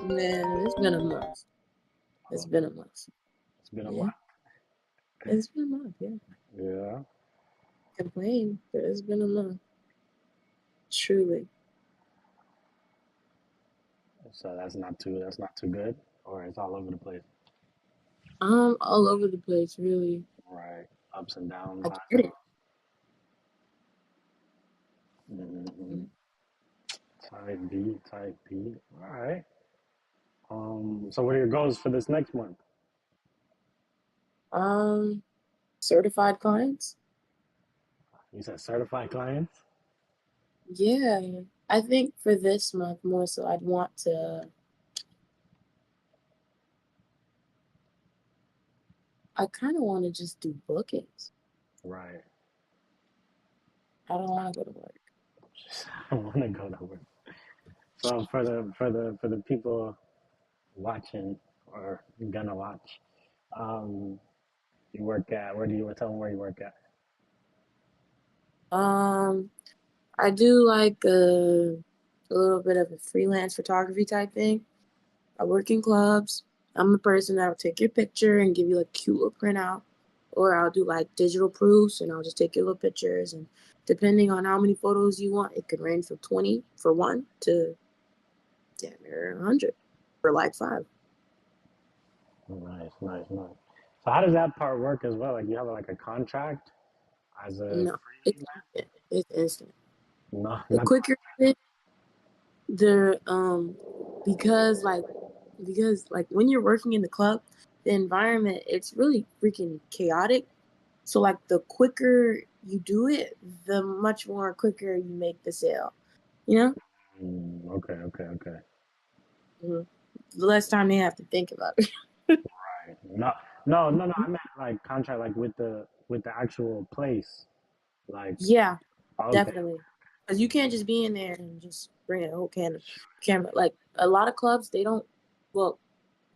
Man, it's been a month. It's Oh, been a month. it's been a Yeah, month. it's been a month. Yeah, Yeah. complain, but it's been a month. Truly, So that's not too good, or it's all over the place. I'm all over the place. Really, Right. Ups and downs, I highs get and it. lows. Type B, type B. All right. So what are your goals for this next month? Um, certified clients. You said certified clients. Yeah, I think for this month more so, I'd want to. I kind of want to just do bookings. Right. I don't want to go to work. I want to go to work. So for the people watching or gonna watch, um, you work at where do you tell them where you work at? Um, I do like a little bit of a freelance photography type thing. I work in clubs. I'm the person that will take your picture and give you like a cute little printout. Or I'll do like digital proofs and I'll just take your little pictures. And depending on how many photos you want, it could range from 20 for one to damn near 100 for like five. Nice, nice, nice. So how does that part work as well? Like you have like a contract as a No, it's freelance? instant. It's instant. No, The not quicker it is, the because like when you're working in the club, the environment it's really freaking chaotic. So like the quicker you do it, the much more quicker you make the sale. You know, okay, okay, okay. hmm the less time they have to think about it. Right. No, no, no, no. I meant like contract, like with the actual place. Like, Yeah, okay, definitely. Because you can't just be in there and just bring a whole camera. Like a lot of clubs, they don't. Well,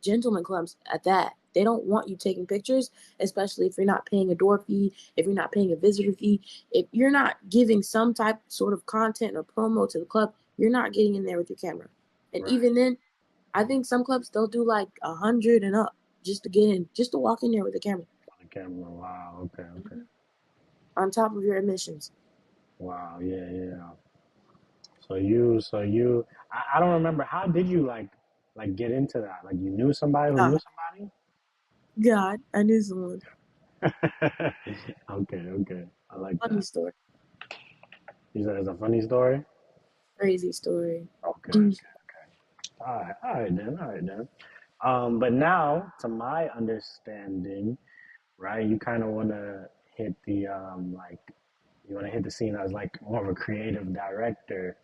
gentlemen clubs at that. They don't want you taking pictures, especially if you're not paying a door fee, if you're not paying a visitor fee, if you're not giving some type sort of content or promo to the club, you're not getting in there with your camera. And right. even then, I think some clubs they'll do like 100 and up just to get in, just to walk in there with the camera. On the camera. Wow. Okay, okay. Mhm. On top of your admissions. Wow. Yeah, yeah. I don't remember. How did you like get into that? Like you knew somebody who knew God, somebody? God, I knew someone. Okay, okay. I like Funny that. story, You said it's a funny story? crazy story. Okay, okay. All right then, all right then. But now, to my understanding, right, you kind of want to hit the you want to hit the scene as like more of a creative director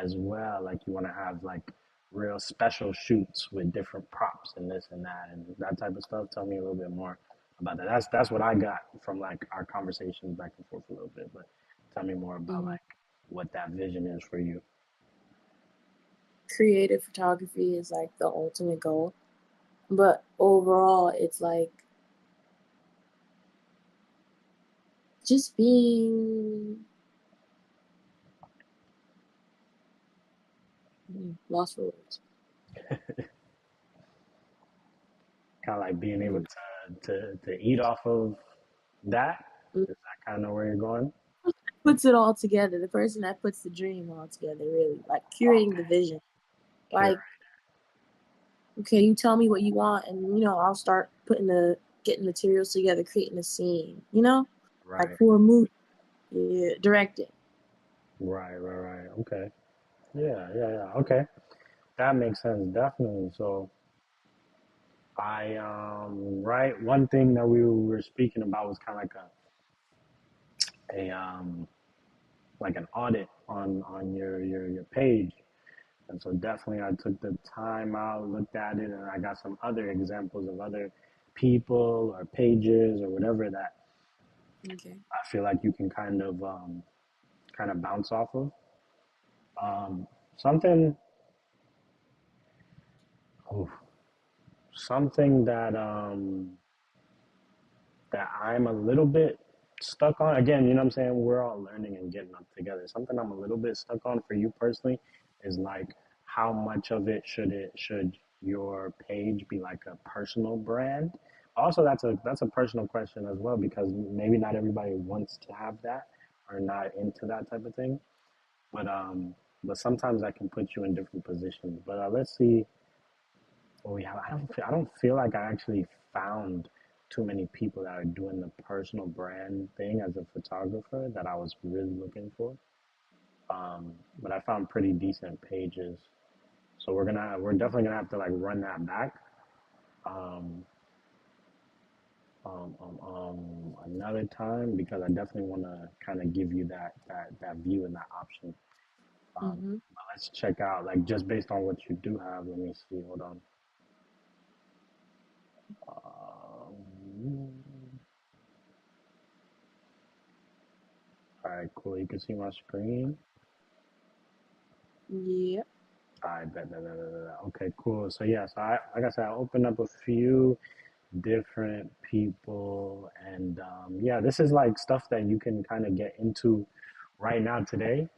as well. Like you want to have like real special shoots with different props and this and that and that type of stuff. Tell me a little bit more about that. That's what I got from like our conversations back and forth a little bit. But tell me more about Mhm. like what that vision is for you. Creative photography is like the ultimate goal. But overall, it's like just being lost for words. Kind of like being able Mm. to eat off of that. Mm. Is that kind of where you're going? Puts it all together. The person that puts the dream all together, really, like curating the vision. Cure. Like, okay, you tell me what you want, and I'll start getting materials together, creating a scene. Like Right. for a movie, yeah, directing. Right. Right. Right. Okay. Yeah. Yeah. Yeah. Okay. That makes sense. Definitely. So I right. One thing that we were speaking about was kind of like a like an audit on your page. And so definitely I took the time out, looked at it, and I got some other examples of other people or pages or whatever that Okay. I feel like you can kind of bounce off of. Something oof, something that I'm a little bit stuck on. Again, you know what I'm saying? We're all learning and getting up together. Something I'm a little bit stuck on for you personally is like how much of it should your page be like a personal brand? Also, that's a personal question as well because maybe not everybody wants to have that or not into that type of thing. But but sometimes that can put you in different positions. But let's see what we have. I don't feel like I actually found too many people that are doing the personal brand thing as a photographer that I was really looking for. But I found pretty decent pages. So we're definitely gonna have to like run that back um, another time because I definitely want to kind of give you that view and that option. Mm-hmm. But let's check out like just based on what you do have. Let me see. Hold on. All right, cool. You can see my screen. Yeah. All right, bet. Okay, cool. So yeah, so like I said, I opened up a few different people, and yeah, this is like stuff that you can kind of get into right now today,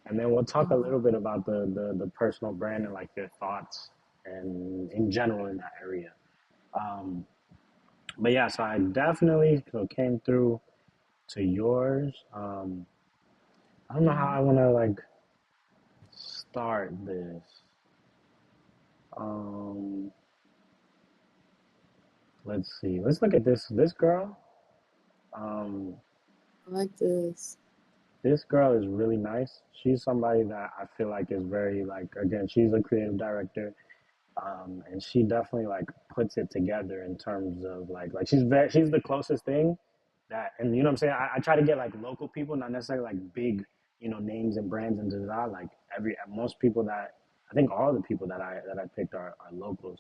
and then we'll talk a Mm-hmm. little bit about the personal brand and like your thoughts and in general in that area. Um, but yeah, so I definitely so came through to yours. I don't know how Mm-hmm. I want to like start this. Um, let's see. Let's look at this girl. Um, I like this. this girl is really nice. She's somebody that I feel like is very like again, she's a creative director. And she definitely like puts it together in terms of like she's the closest thing that and you know what I'm saying? I try to get like local people, not necessarily like big, names and brands and da like every most people that I think all the people that I picked are locals.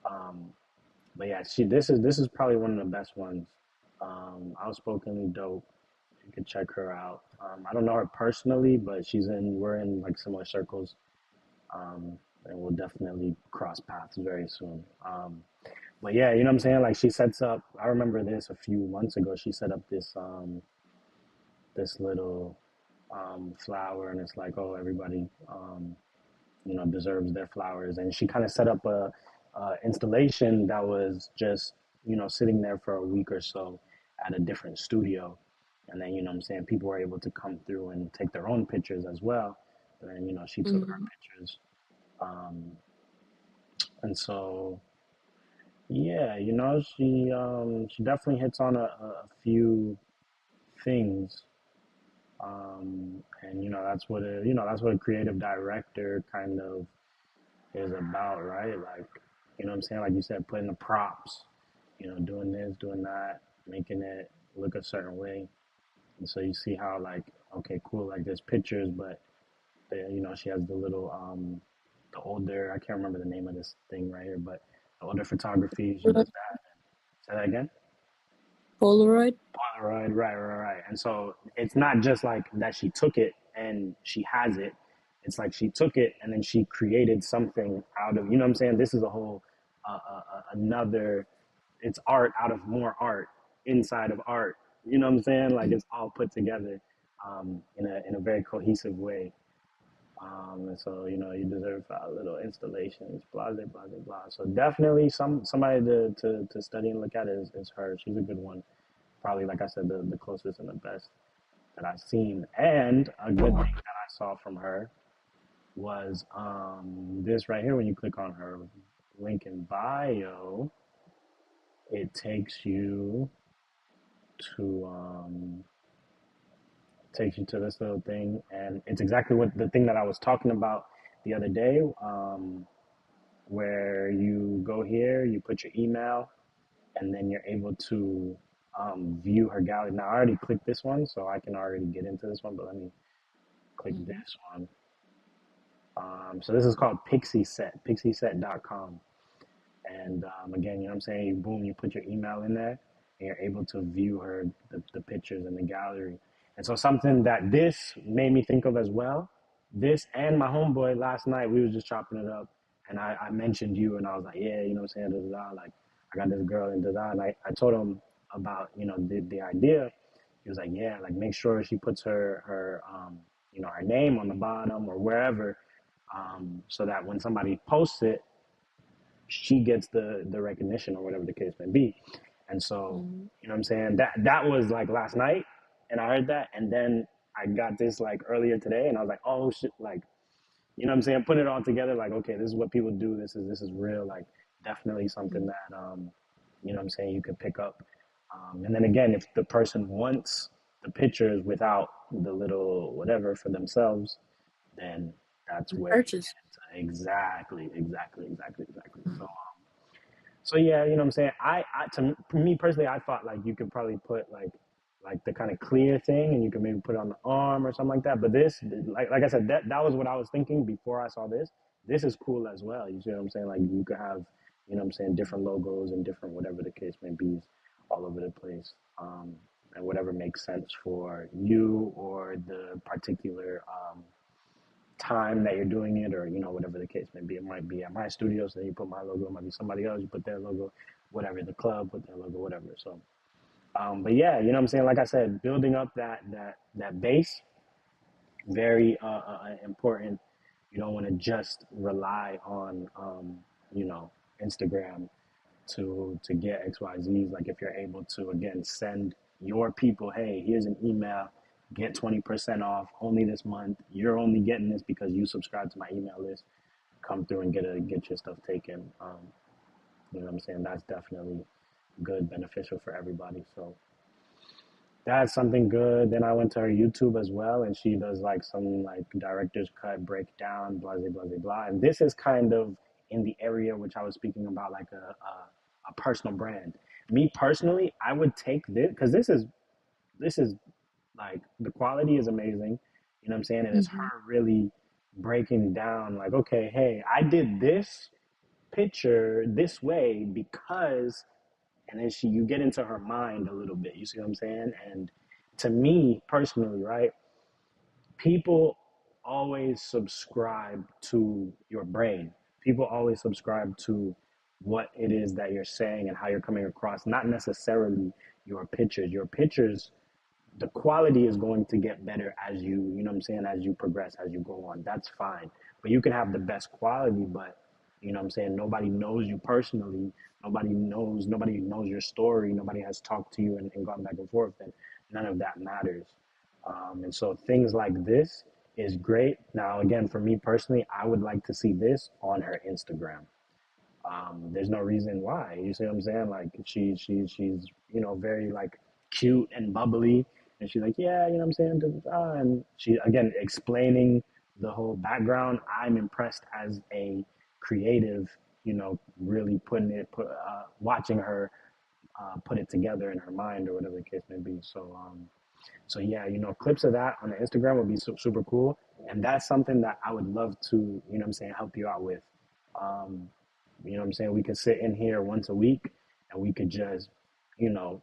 Um, but yeah, this is probably one of the best ones. Outspokenly dope. You can check her out. I don't know her personally, but we're in like similar circles, um, and we'll definitely cross paths very soon. But yeah, you know what I'm saying? Like she sets up. I remember this a few months ago. She set up this little flower, and it's like, oh, everybody deserves their flowers, and she kind of set up a installation that was just sitting there for a week or so at a different studio, and then what I'm saying, people were able to come through and take their own pictures as well. And then she took her Mm-hmm. pictures, um, and so yeah, she definitely hits on a few things. And that's what a creative director kind of is about, right? Like, what I'm saying? Like you said, putting the props, doing this, doing that, making it look a certain way. And so you see how like, okay, cool, like there's pictures, but she has the little the older, I can't remember the name of this thing right here, but the older photography, she does that. Say that again? Polaroid. Polaroid, right. And so it's not just like that she took it and she has it. It's like she took it and then she created something out of, what I'm saying? This is a whole, another, it's art out of more art inside of art. You know what I'm saying? Like it's all put together in a very cohesive way. And so, you deserve little installations, blah, blah, blah, blah, blah. So definitely somebody to study and look at is her. She's a good one. Probably, like I said, the closest and the best that I've seen. And a good thing that I saw from her was this right here. When you click on her link in bio, it to um, takes you to this little thing, and it's exactly what the thing that I was talking about the other day, where you go here, you put your email, and then you're able to view her gallery. Now, I already clicked this one, so I can already get into this one, but let me click Mm-hmm. this one. So this is called PixieSet, pixieset.com. And again, what I'm saying? Boom, you put your email in there and you're able to view the pictures in the gallery. And so something that this made me think of as well, this and my homeboy last night, we was just chopping it up and I mentioned you and I was like, yeah, what I'm saying? Da, da, da, like I got this girl and da, da, and I told him about, the idea. He was like, yeah, like make sure she puts her name on the bottom or wherever, so that when somebody posts it, she gets the recognition or whatever the case may be. And so, Mm-hmm. you know what I'm saying? That was like last night, and I heard that, and then I got this like earlier today, and I was like, oh shit, like, you know what I'm saying? Putting it all together, like, okay, this is what people do. This is real. Like, definitely something that you know what I'm saying, you could pick up. And then again, if the person wants the pictures without the little whatever for themselves, then that's where you Purchase. get into exactly. So yeah, you know what I'm saying. To me personally, I thought like you could probably put like the kind of clear thing, and you could maybe put it on the arm or something like that. But this, like I said, that was what I was thinking before I saw this. This is cool as well. You see what I'm saying? Like you could have, you know what I'm saying, different logos and different whatever the case may be, all over the place, and whatever makes sense for you or the particular time that you're doing it, or you know whatever the case may be. It might be at my studio, so you put my logo. It might be somebody else, you put their logo. Whatever, the club put their logo, whatever. So but yeah, you know what I'm saying, like I said, building up that base, very important. You don't want to just rely on you know, Instagram to get XYZs. Like if you're able to again send your people, hey, here's an email, get 20% off only this month. You're only getting this because you subscribe to my email list. Come through and get your stuff taken. You know what I'm saying? That's definitely good, beneficial for everybody. So that's something good. Then I went to her YouTube as well, and she does like some like director's cut breakdown, blah blah blah blah. And this is kind of in the area which I was speaking about, like a personal brand. Me personally, I would take this because this is like the quality is amazing. You know what I'm saying? And it's Mm-hmm. her really breaking down like, okay, hey, I did this picture this way because, and then you get into her mind a little bit. You see what I'm saying? And to me personally, right? People always subscribe to your brain. People always subscribe to what it is that you're saying and how you're coming across, not necessarily your pictures. Your pictures, the quality is going to get better as you know what I'm saying, as you progress, as you go on. That's fine. But you can have the best quality, but you know what I'm saying, nobody knows you personally. Nobody knows your story. Nobody has talked to you and gone back and forth, and none of that matters. And so things like this is great. Now, again, for me personally, I would like to see this on her Instagram. There's no reason why. You see what I'm saying? Like she's you know, very like cute and bubbly, and she's like, yeah, you know what I'm saying, and she again explaining the whole background. I'm impressed as a creative, you know, really watching her put it together in her mind or whatever the case may be. So yeah, you know, clips of that on the Instagram would be super cool, and that's something that I would love to, you know what I'm saying, help you out with. Um, you know what I'm saying? We could sit in here once a week and we could just, you know,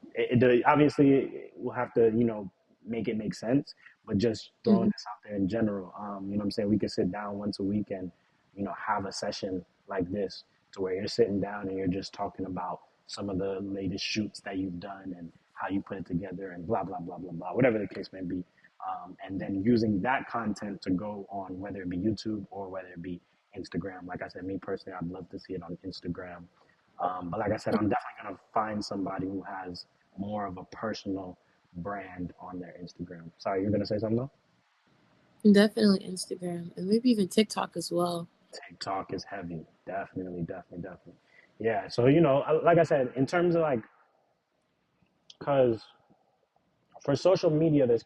obviously we'll have to, you know, make it make sense, but just throwing Mm-hmm. this out there in general, you know what I'm saying? We could sit down once a week and, you know, have a session like this to where you're sitting down and you're just talking about some of the latest shoots that you've done and how you put it together and blah, blah, blah, blah, blah, whatever the case may be. And then using that content to go on, whether it be YouTube or whether it be Instagram. Like I said, me personally, I'd love to see it on Instagram. But like I said, I'm definitely going to find somebody who has more of a personal brand on their Instagram. Sorry, you're going to say something though? Definitely Instagram and maybe even TikTok as well. TikTok is heavy. Definitely. Yeah. So, you know, like I said, in terms of like, because for social media, there's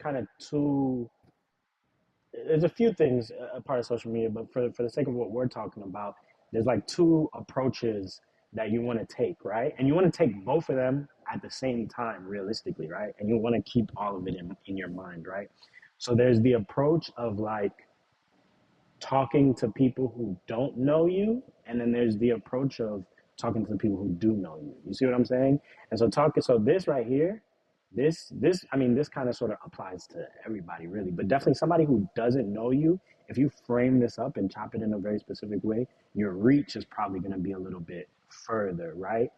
a few things a part of social media, but for the sake of what we're talking about, there's like two approaches that you want to take, right? And you want to take both of them at the same time, realistically, right? And you want to keep all of it in your mind, right? So there's the approach of like talking to people who don't know you, and then there's the approach of talking to the people who do know you. You see what I'm saying? And so this right here, this I mean, this kind of sort of applies to everybody really, but definitely somebody who doesn't know you. If you frame this up and chop it in a very specific way, your reach is probably going to be a little bit further, right?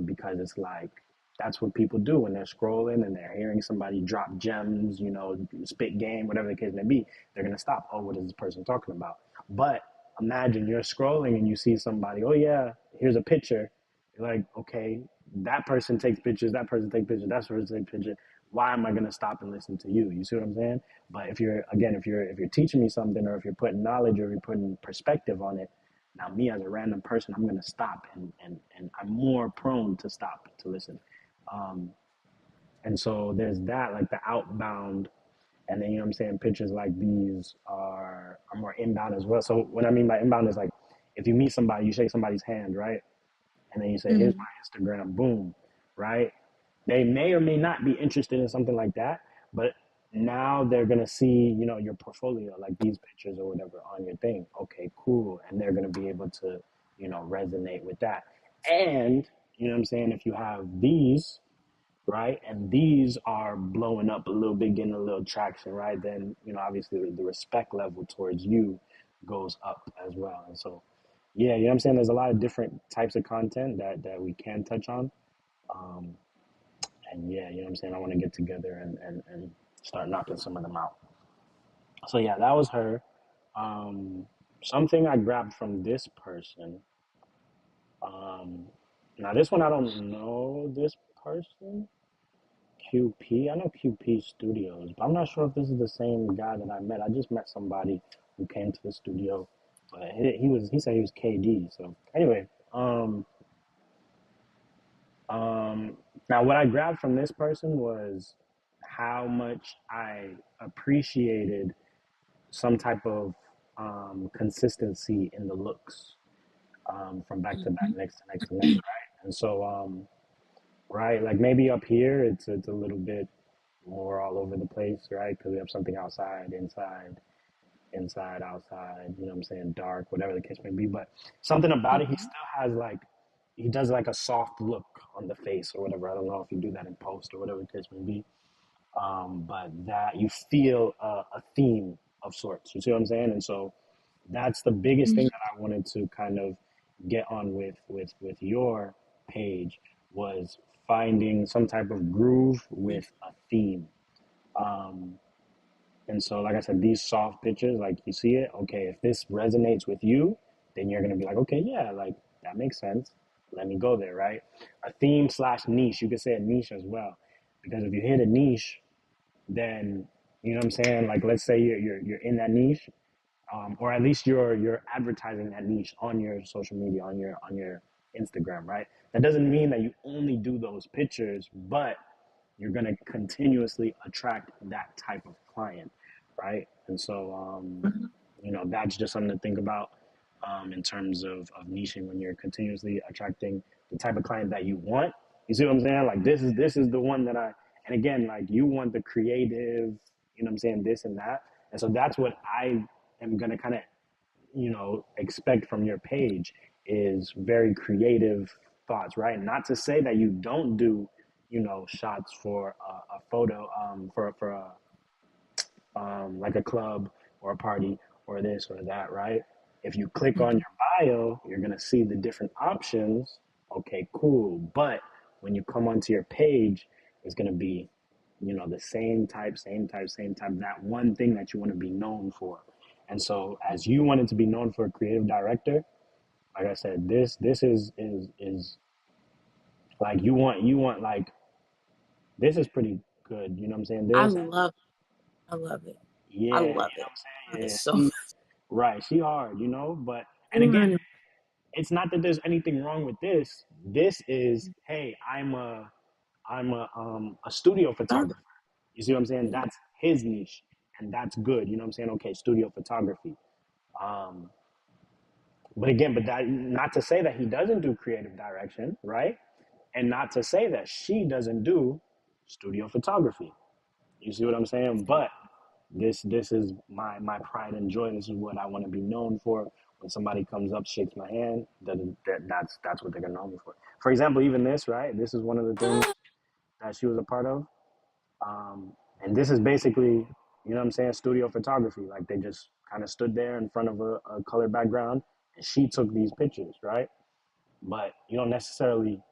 Because it's like that's what people do when they're scrolling and they're hearing somebody drop gems, you know, spit game, whatever the case may be. They're gonna stop. Oh, what is this person talking about? But imagine you're scrolling and you see somebody, oh yeah, here's a picture. You're like, okay, that person takes pictures, that person takes pictures, that person takes pictures. Why am I gonna stop and listen to you? You see what I'm saying? But if you're again, if you're teaching me something, or if you're putting knowledge, or you're putting perspective on it, now me as a random person, I'm gonna stop, and I'm more prone to stop to listen. Um, and so there's that, like the outbound, and then you know what I'm saying, pictures like these are more inbound as well. So what I mean by inbound is like if you meet somebody, you shake somebody's hand, right? And then you say, here's Mhm. my Instagram, boom, right? They may or may not be interested in something like that, but now they're gonna see, you know, your portfolio, like these pictures or whatever on your thing. Okay, cool. And they're gonna be able to, you know, resonate with that. And you know what I'm saying, if you have these, right? And these are blowing up a little bit, getting a little traction, right? Then, you know, obviously the respect level towards you goes up as well. And so, yeah, you know what I'm saying? There's a lot of different types of content that we can touch on. Um, and yeah, you know what I'm saying? I want to get together and start knocking some of them out. So yeah, that was her. Um, something I grabbed from this person. Um, now this one, I don't know this person. QP. I know QP Studios, but I'm not sure if this is the same guy that I met. I just met somebody who came to the studio, but he said he was KD. So anyway, um, now what I grabbed from this person was how much I appreciated some type of consistency in the looks, from back to back, Mhm. next to next to next, right? And so right, like maybe up here it's a little bit more all over the place, right? Because we have something outside, inside, inside, outside, you know what I'm saying, dark, whatever the case may be. But something about it, he Mhm. still has like, he does like a soft look on the face or whatever. I don't know if you do that in post or whatever the case may be. But that you feel a theme of sorts. You see what I'm saying? And so that's the biggest thing Mhm. that I wanted to kind of get on with your page was finding some type of groove with a theme. Um, and so, like I said, these soft pitches, like you see it, okay, if this resonates with you, then you're going to be like, okay, yeah, like that makes sense. Let me go there, right? A theme slash niche. You could say a niche as well. Because if you hit a niche, then, you know what I'm saying? Like, let's say you're in that niche, or at least you're advertising that niche on your social media, on your Instagram, right? That doesn't mean that you only do those pictures, but you're going to continuously attract that type of client, right? And so, Mhm. you know, that's just something to think about, in terms of niching when you're continuously attracting the type of client that you want. You see what I'm saying? Like this is the one that I, and again, like you want the creative, you know what I'm saying, this and that. And so that's what I am going to kind of, you know, expect from your page is very creative thoughts, right? Not to say that you don't do, you know, shots for a photo, for a, like a club or a party or this or that, right? If you click on Mhm. your bio, you're gonna see the different options. Okay, cool. But when you come onto your page, it's gonna be, you know, the same type, same type, same type, that one thing that you want to be known for. And so as you wanted to be known for a creative director, like I said, this is like you want like this is pretty good. You know what I'm saying? I This, love I love it. yeah, I you know love what it. I'm Love it saying? Yeah, so she much. right, she hard, you know. But and again, Mhm. it's not that there's anything wrong with this. This is, hey, I'm a studio Love photographer. You see what I'm saying? it. That's his niche, and that's good. You know what I'm saying? Okay, studio photography. Um, but again, but that not to say that he doesn't do creative direction, right? And not to say that she doesn't do studio photography. You see what I'm saying? But this is my pride and joy. This is what I want to be known for. When somebody comes up, shakes my hand, that's what they're gonna know me for. For example, even this, right? This is one of the things that she was a part of. And this is basically, you know what I'm saying, studio photography. Like they just kind of stood there in front of a colored background and she took these pictures, right? But you don't necessarily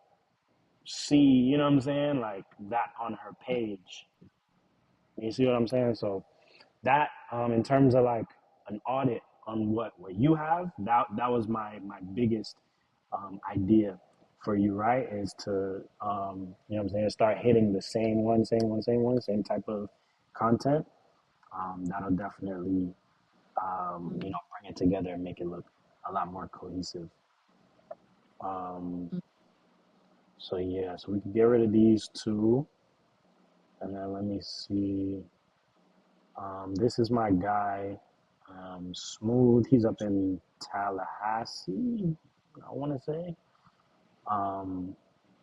see, you know what I'm saying, like that on her page. You see what I'm saying? So that, in terms of like an audit on what you have, that was my biggest idea for you, right? Is to you know what I'm saying, start hitting the same type of content. That'll definitely you know, bring it together and make it look a lot more cohesive. Um, so yeah, so we can get rid of these two, and then let me see. This is my guy, Smooth. He's up in Tallahassee, I want to say. Um,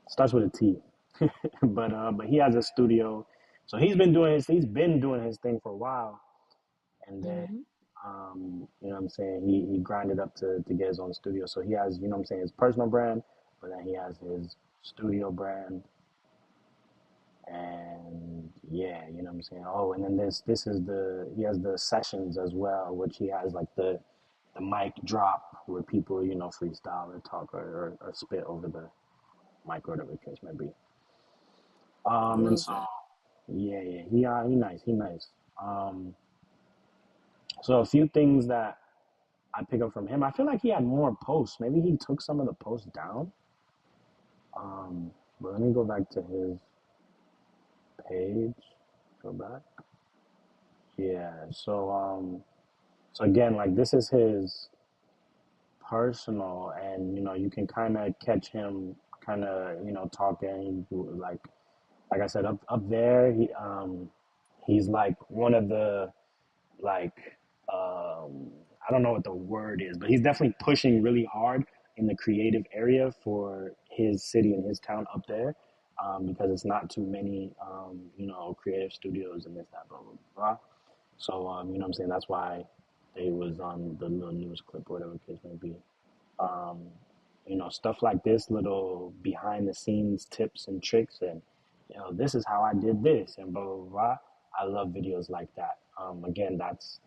Starts with a T, but he has a studio, so he's been doing his thing for a while, and then Mm-hmm. you know what I'm saying, he grinded up to get his own studio. So he has, you know what I'm saying, his personal brand, but then he has his studio brand, and yeah, you know what I'm saying. Oh, and then this is the he has the sessions as well, which he has like the mic drop where people, you know, freestyle or talk or spit over the mic or whatever the case may be. I And love so that. yeah, yeah, he nice, he nice. Um, so a few things that I pick up from him. I feel like he had more posts. Maybe he took some of the posts down. But let me go back to his page. Go back. Yeah. So again, like this is his personal, and you know you can kind of catch him, kind of, you know, talking like I said, up there. He's like one of the, like, I don't know what the word is, but he's definitely pushing really hard in the creative area for his city and his town up there, because it's not too many, you know, creative studios and this, that, blah, blah, blah. So, you know what I'm saying? That's why they was on the little news clip or whatever the case may be. Um, you know, stuff like this, little behind the scenes tips and tricks, and you know, this is how I did this, and blah blah blah. I love videos like that. Again, that's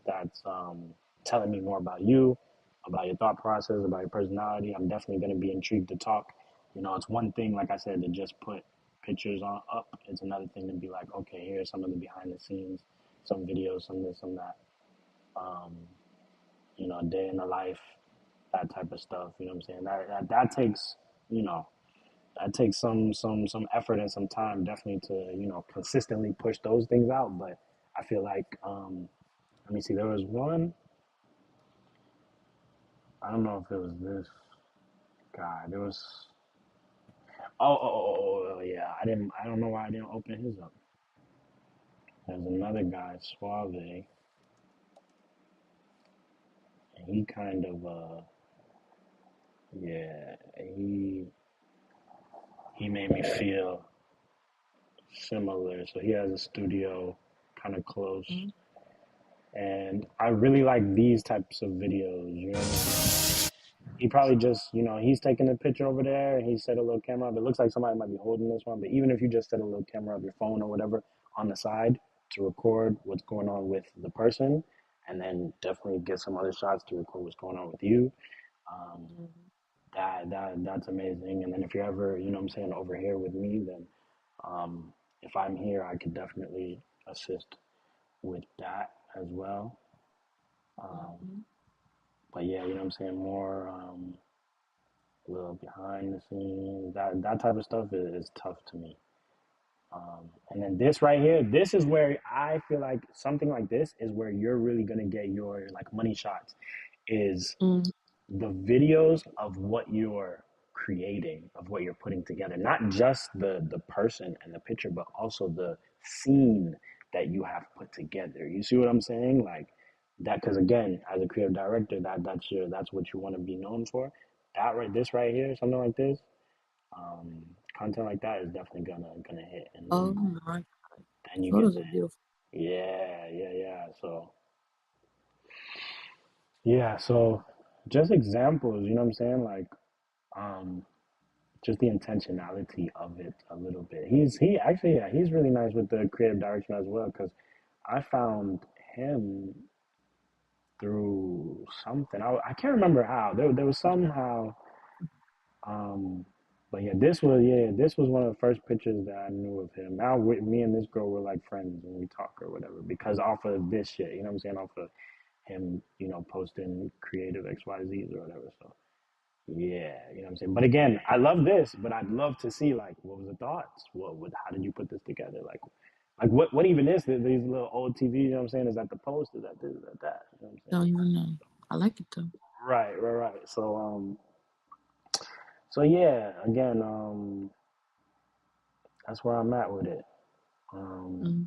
telling me more about you, about your thought process, about your personality. I'm definitely going to be intrigued to talk. You know, it's one thing, like I said, to just put pictures on up. It's another thing to be like, okay, here's some of the behind the scenes, some videos, some this, some that. Um, you know, day in the life, that type of stuff. You know what I'm saying? That takes, you know, that takes some effort and some time, definitely, to, you know, consistently push those things out. But I feel like, let me see, there was one. I don't know if it was this guy. There was, yeah. I don't know why I didn't open his up. There's another guy, Suave, and he kind of yeah, he made me feel similar. So he has a studio kind of close, Mm-hmm. and I really like these types of videos. You know what I mean? He probably just, you know, he's taking a picture over there, and he set a little camera up. It looks like somebody might be holding this one, but even if you just set a little camera of your phone or whatever on the side to record what's going on with the person, and then definitely get some other shots to record what's going on with you. Um, that's amazing. And then if you're ever, you know what I'm saying, over here with me, then if I'm here, I could definitely assist with that as well. Mm-hmm. But yeah, you know what I'm saying, more a little behind the scenes. That type of stuff is tough to me. And then this right here, this is where I feel like something like this is where you're really gonna get your like money shots. Is the videos of what you're creating, of what you're putting together, not just the person and the picture, but also the scene that you have put together. You see what I'm saying? Like that, because again, as a creative director, that's what you want to be known for. That right, this right here, something like this, content like that is definitely gonna hit, and Oh my, then you get photos the are beautiful. yeah. So yeah, so just examples, you know what I'm saying? Like um just the intentionality of it a little bit. He actually, yeah, he's really nice with the creative direction as well, because I found him through something. I can't remember how. There was somehow, um but this was one of the first pictures that I knew of him. Now me and this girl were like friends, and we talk or whatever because off of this shit, you know what I'm saying? Off of him, posting creative XYZs or whatever. So yeah, you know what I'm saying. But again, I love this, but I'd love to see like what was the thoughts? How did you put this together? Like what even is these little old TV? You know what I'm saying? Is that the post? Is that this? Is that that? You know what I'm saying? Don't even know. I like it though. Right, right, right. So yeah, again, that's where I'm at with it. Um, Hmm.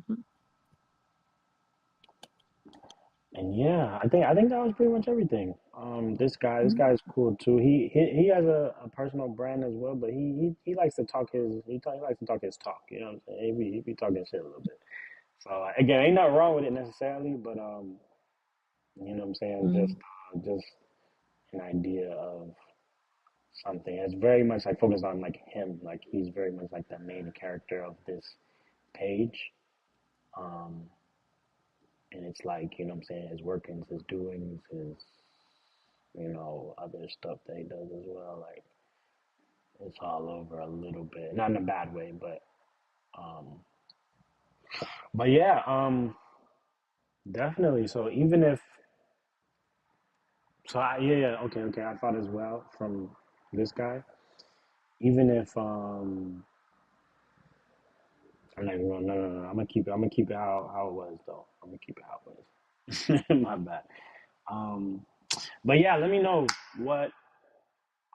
and yeah, I think that was pretty much everything. This guy's cool too. He has a personal brand as well, but he likes to talk he likes to talk his talk. You know what I'm saying? He be talking shit a little bit. So again, ain't nothing wrong with it necessarily, but you know what I'm saying? Hmm. Just an idea of something. It's very much like focused on like him. Like he's very much like the main character of this page. Um, and it's like, you know what I'm saying, his workings, his doings, his, other stuff that he does as well. Like it's all over a little bit. Not in a bad way, um but yeah, definitely. So even if yeah, yeah, okay, I thought as well from this guy, even if I'm not even going no. I'm gonna keep it how it was though. I'm gonna keep it how it was. My bad. Um but yeah, let me know what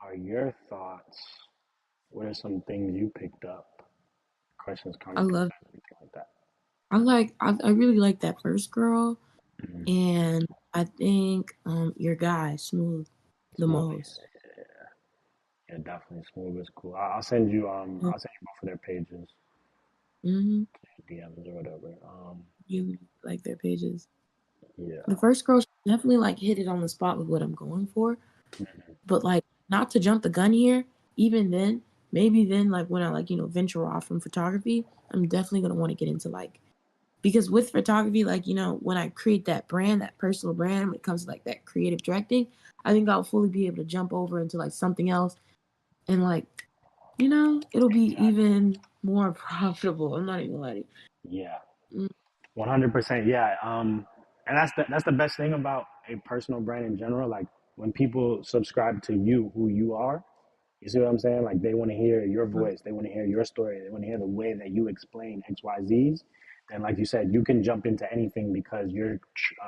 are your thoughts. What are some things you picked up? Questions, I comments, love. concerns, anything like that. I really like that first girl, Mhm. and I think your guy Smooth the Smooth, most. yeah, definitely. Smooth is cool. I'll send you Mm-hmm. both of their pages, DMs or whatever. You like their pages. The Yeah. first girl, she definitely like hit it on the spot with what I'm going for. But like not to jump the gun here, even then, maybe then like when I like, venture off from photography, I'm definitely gonna want to get into like because with photography, like, when I create that brand, that personal brand, when it comes to like that creative directing, I think I'll fully be able to jump over into like something else and like, it'll be even more profitable. I'm not even gonna lie to Yeah. you. 100%. Yeah. And that's the best thing about a personal brand in general. Like when people subscribe to you, who you are, you see what I'm saying? Like they want to hear your Mm, voice, they want to hear your story, they want to hear the way that you explain X, Y, Z's. Then, like you said, you can jump into anything because you're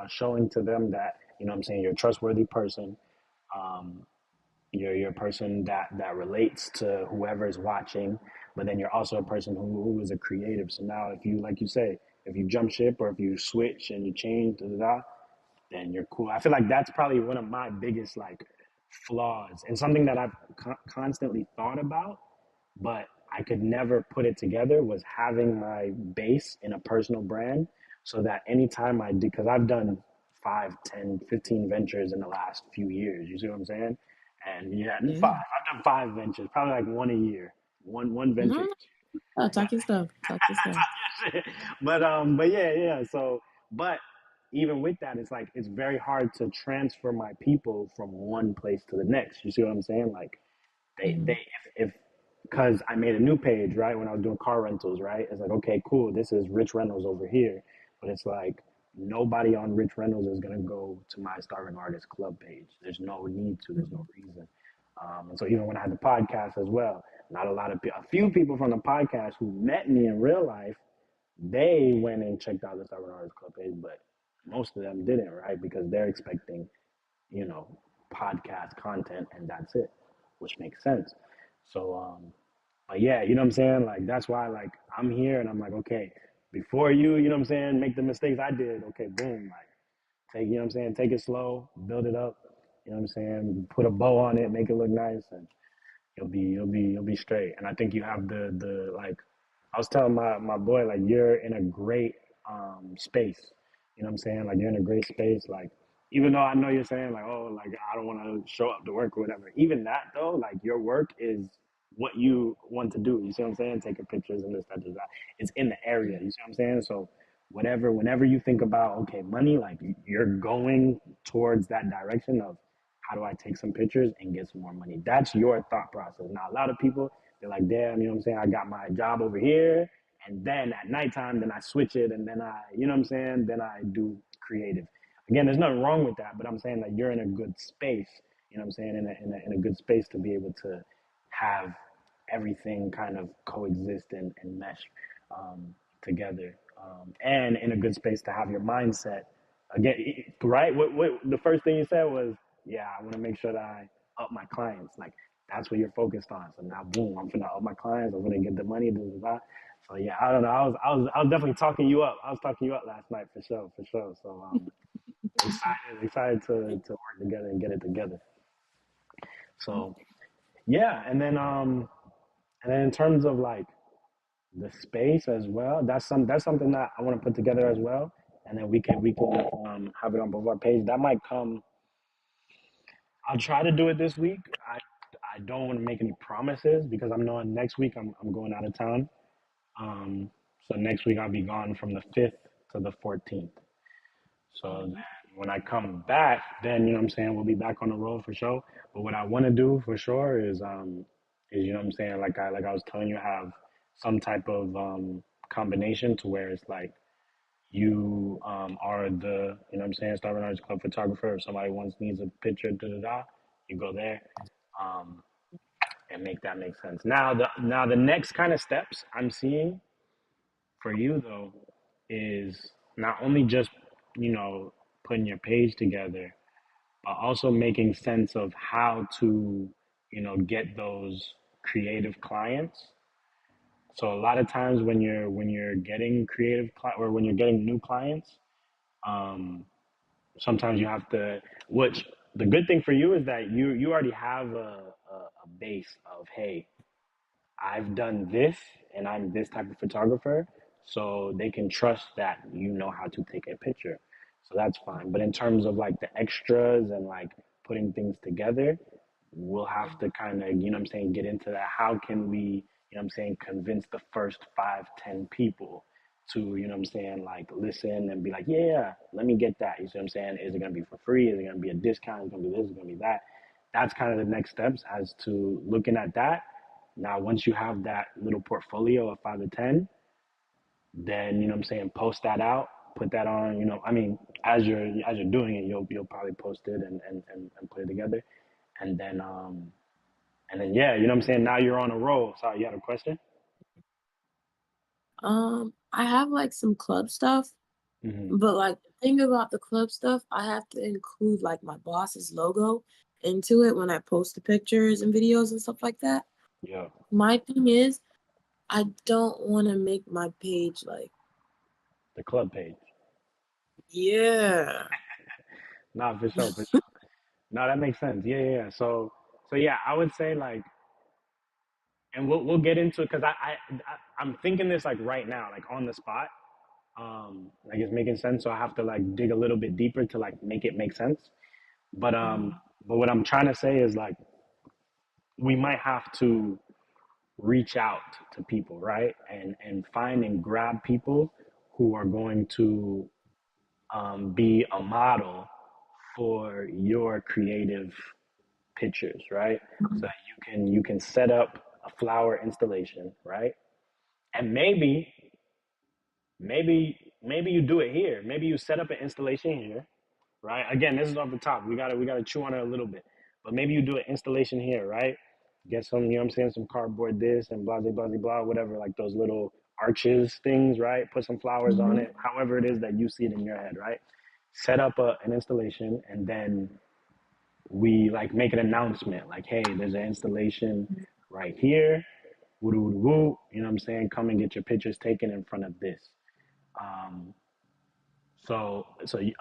showing to them that what I'm saying, you're a trustworthy person. Um, you're a person that relates to whoever is watching, but then you're also a person who is a creative. So now, if you like you say, if you jump ship or if you switch and you change, da, da, da, then you're cool. I feel like that's probably one of my biggest like flaws and something that I've constantly thought about, but I could never put it together was having my base in a personal brand so that anytime I do, because I've done 5, 10, 15 ventures in the last few years, you see what I'm saying? And yeah, yeah. five. I've done 5 ventures, probably like one a year, one venture. No, no, talk your stuff. Talk your stuff. But yeah, yeah. So, but even with that, it's like it's very hard to transfer my people from one place to the next. You see what I'm saying? Like Hmm. they if because I made a new page right when I was doing car rentals, right? It's like okay, cool. This is Rich Reynolds over here, but it's like nobody on Rich Reynolds is gonna go to my starving artist club page. There's no need to. There's no reason. And so even when I had the podcast as well, not a lot of a few people from the podcast who met me in real life, they went and checked out the starving artist club page, but most of them didn't, right? Because they're expecting you know, podcast content and that's it, which makes sense. So, but yeah, you know what I'm saying? Like, that's why, like, I'm here and I'm like, okay, before you know what I'm saying, make the mistakes I did, okay, boom, like, take, you know what I'm saying, take it slow, build it up, you know what I'm saying, put a bow on it, make it look nice, and you'll be straight. And I think you have the like I was telling my boy like you're in a great space. You know what I'm saying? Like you're in a great space. Like even though I know you're saying like oh like I don't want to show up to work or whatever. Even that though like your work is what you want to do. You see what I'm saying? Taking pictures and this that. It's in the area. You see what I'm saying? So whenever you think about okay money like you're going towards that direction of how do I take some pictures and get some more money? That's your thought process. Now, a lot of people, they're like, damn, you know what I'm saying? I got my job over here. And then at nighttime, then I switch it. And then you know what I'm saying? Then I do creative. again, there's nothing wrong with that, but I'm saying that you're in a good space. You know what I'm saying? In a good space to be able to have everything kind of coexist and mesh together, and in a good space to have your mindset again. Right? What the first thing you said was, yeah, I want to make sure that I up my clients. Like that's what you're focused on. So now, boom, I'm gonna up my clients. I'm gonna get the money. Blah, blah, blah. So yeah, I don't know. I was definitely talking you up. I was talking you up last night for sure, for sure. So excited to work together and get it together. So yeah, and then in terms of like the space as well, that's something that I want to put together as well, and then we can have it on both our pages. That might come. I'll try to do it this week. I don't want to make any promises because I'm knowing next week I'm going out of town. Um, so next week I'll be gone from the 5th to the 14th. So then when I come back, then you know what I'm saying, we'll be back on the road for sure. But what I want to do for sure is you know what I'm saying, like I was telling you, have some type of combination to where it's like you are the you know what I'm saying, Starving Artist Club photographer. If somebody wants needs a picture, da da da, you go there um, and make that make sense. Now the next kind of steps I'm seeing for you though is not only just you know putting your page together, but also making sense of how to you know get those creative clients. So a lot of times when you're getting or when you're getting new clients, um, sometimes you have to. Which the good thing for you is that you already have a base of, hey, I've done this and I'm this type of photographer, so they can trust that you know how to take a picture. So that's fine. But in terms of like the extras and like putting things together, we'll have to kind of, you know what I'm saying, get into that. How can we, you know what I'm saying, convince the first 5, 10 people to, you know what I'm saying, like listen and be like, yeah, yeah, let me get that. You see what I'm saying? Is it going to be for free? Is it going to be a discount? Is it going to be this? Is it going to be that? That's kind of the next steps as to looking at that. Now, once you have that little portfolio of 5 to 10, then you know what I'm saying, post that out, put that on. You know, I mean, as you're doing it, you'll probably post it and put it together, and then yeah, you know what I'm saying. Now you're on a roll. Sorry, you had a question? I have like some club stuff, Hmm. but like the thing about the club stuff, I have to include like my boss's logo into it when I post the pictures and videos and stuff like that. Yeah, My thing is, I don't want to make my page like, the club page. yeah. Nah, for sure, for sure. No, that makes sense. Yeah, yeah, yeah. So yeah, I would say like, and we'll get into it because I'm thinking this like right now, like on the spot. Like it's making sense, so I have to like dig a little bit deeper to like make it make sense. But um, Mhm. but what I'm trying to say is like we might have to reach out to people, right? And find and grab people who are going to be a model for your creative pictures, right? So that you can set up a flower installation, right? And maybe you do it here. Maybe you set up an installation here, right? Again, this is off the top. We gotta chew on it a little bit. But maybe you do an installation here, right? Get some, you know what I'm saying, some cardboard this and blah blah blah blah, whatever, like those little arches things, right? Put some flowers on Mhm. it, however it is that you see it in your head, right? Set up an installation and then we like make an announcement like, hey, there's an installation right here. Woo woo woo. You know what I'm saying? Come and get your pictures taken in front of this. Um, so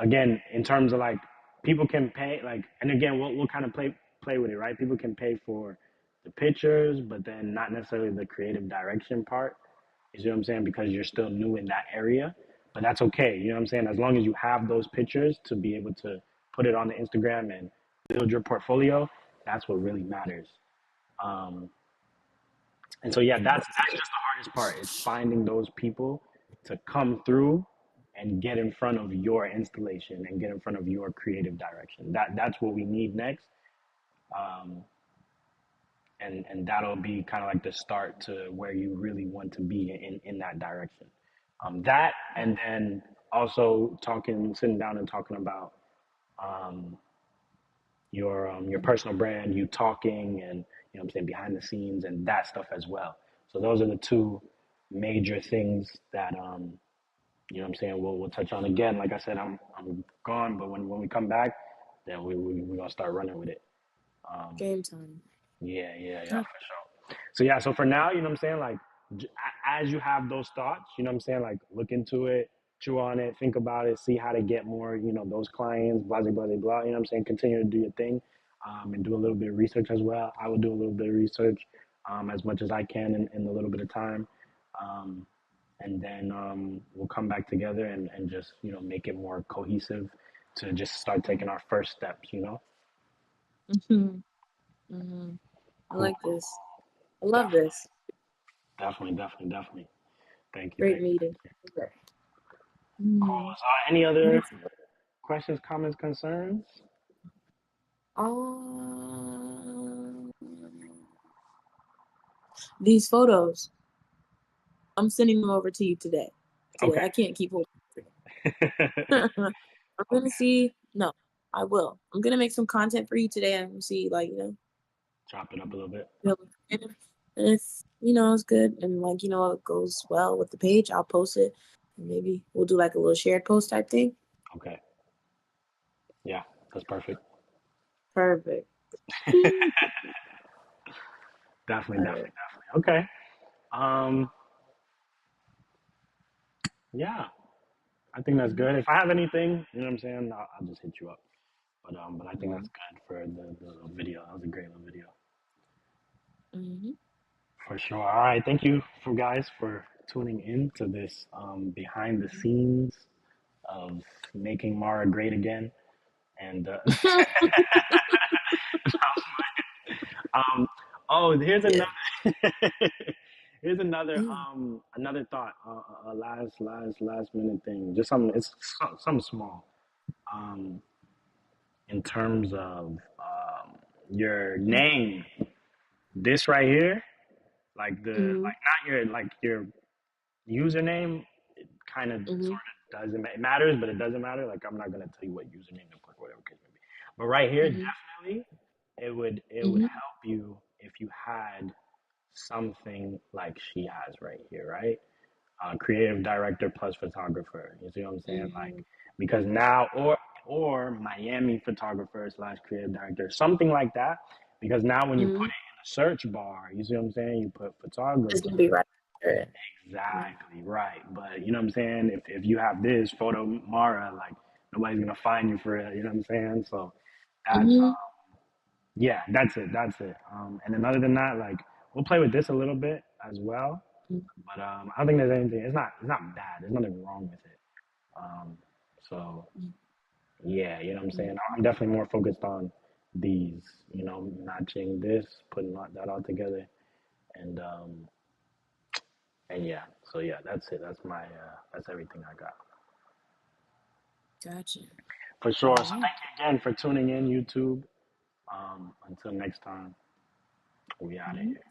again, in terms of like people can pay like, and again, we'll kind of play with it, right? People can pay for the pictures, but then not necessarily the creative direction part. You see what I'm saying? Because you're still new in that area, but that's okay. You know what I'm saying? As long as you have those pictures to be able to put it on the Instagram and build your portfolio, that's what really matters. Um, and so, yeah, that's just the hardest part is finding those people to come through and get in front of your installation and get in front of your creative direction. That's what we need next, um, and that'll be kind of like the start to where you really want to be in that direction. That and then also sitting down and talking about um, your personal brand, you talking, and you know what I'm saying, behind the scenes and that stuff as well. So those are the two major things that you know what I'm saying, we'll touch on again. Like I said, I'm gone, but when we come back, then we gonna start running with it. Um, Game time. yeah, Oh, for sure. So yeah, so for now, you know what I'm saying, like as you have those thoughts, you know what I'm saying, like look into it, chew on it, think about it, see how to get more, you know, those clients, blah blah blah blah. You know what I'm saying, continue to do your thing, and do a little bit of research as well. I will do a little bit of research, as much as I can in a little bit of time. Um, and then we'll come back together and just make it more cohesive to just start taking our first steps. hmm hmm I Cool. like this. I love Definitely, this. definitely. Thank you, Great thank you. meeting. Okay. Cool. Hmm. So, any other Yes. questions, comments, concerns? Um, these photos, I'm sending them over to you today. Today, Okay. I can't keep holding. I'm gonna see. No, I will. I'm gonna make some content for you today and see, like, Chop it up a little bit. you know, if it's good and like it goes well with the page, I'll post it. And maybe we'll do like a little shared post type thing. Okay. Yeah, that's perfect. Perfect. All Definitely, right. definitely, definitely. Okay. Um, yeah, I think that's Mhm. good. If I have anything, you know what I'm saying, I'll just hit you up. But I think that's Mhm. good for the video. That was a great little video. Mhm. For sure. All right. Thank you for guys for tuning in to this behind the scenes of making Mara great again. And um, oh, here's Yeah. another here's another Yeah. another thought. Last minute thing. Just something. It's something small. Um, in terms of your name, this right here, like Mhm. not your username, it kind of Mhm. sort of doesn't it matters, but it doesn't matter. Like I'm not gonna tell you what username to put, whatever case may be. But right here, Mhm. definitely, it would Mhm. help you if you had something like she has right here, right? Creative director plus photographer. You see what I'm saying? Like Mhm. because now or Miami photographer slash creative director, something like that. Because now when you put Mhm. it in a search bar, you see what I'm saying? You put It's photographer. gonna be right there. Exactly right, but you know what I'm saying. If you have this photo Mara, like nobody's gonna find you for it. You know what I'm saying. So that's Mhm. yeah, that's it. That's it. And then other than that, like we'll play with this a little bit as well. But I don't think there's anything. It's not bad. There's nothing wrong with it. Um, so yeah, you know what I'm saying. Mhm. I'm definitely more focused on these. Matching this, putting that all together, and yeah. So yeah, that's it. That's everything I got. Gotcha. For All sure. So right. thank you again for tuning in, YouTube. Until next time, we out of Mhm. here.